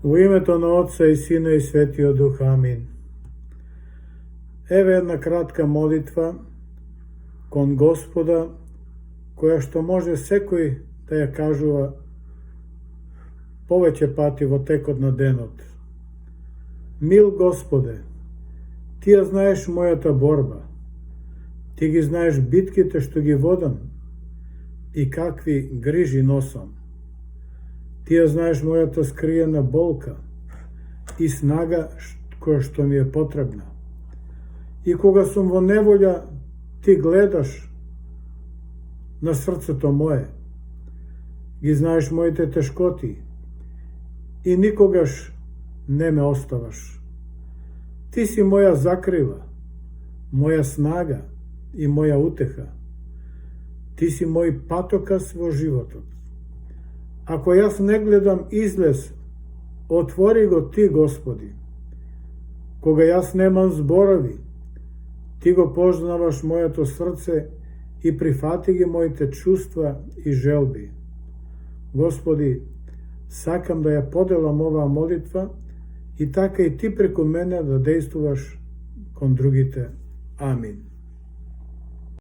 U imето na Otca i Sina i Svetio Duha. Amin. Evo jedna kratka molitva kon Gospoda, koja što može sekoj da ja kažува повеќе пати во текот на денот. Мил Господе, Ти ја знаеш мојата борба, Ти ги знаеш битките што ги водам и какви грижи носам. Ти ја знаеш мојата скриена болка и снага која што ми е потребна. И кога сум во неволја, Ти гледаш на срцето мое, ги знаеш моите тешкоти и никогаш не ме оставаш. Ти си моја закрила, моја снага и моја утеха. Ти си мој патокас во животот. Ако јас не гледам излез, отвори го Ти, Господи. Кога јас немам зборови, Ти го познаваш моето срце и прифати ги моите чувства и желби. Господи, сакам да ја поделам оваа молитва и така и Ти преку мене да дејствуваш кон другите. Амин.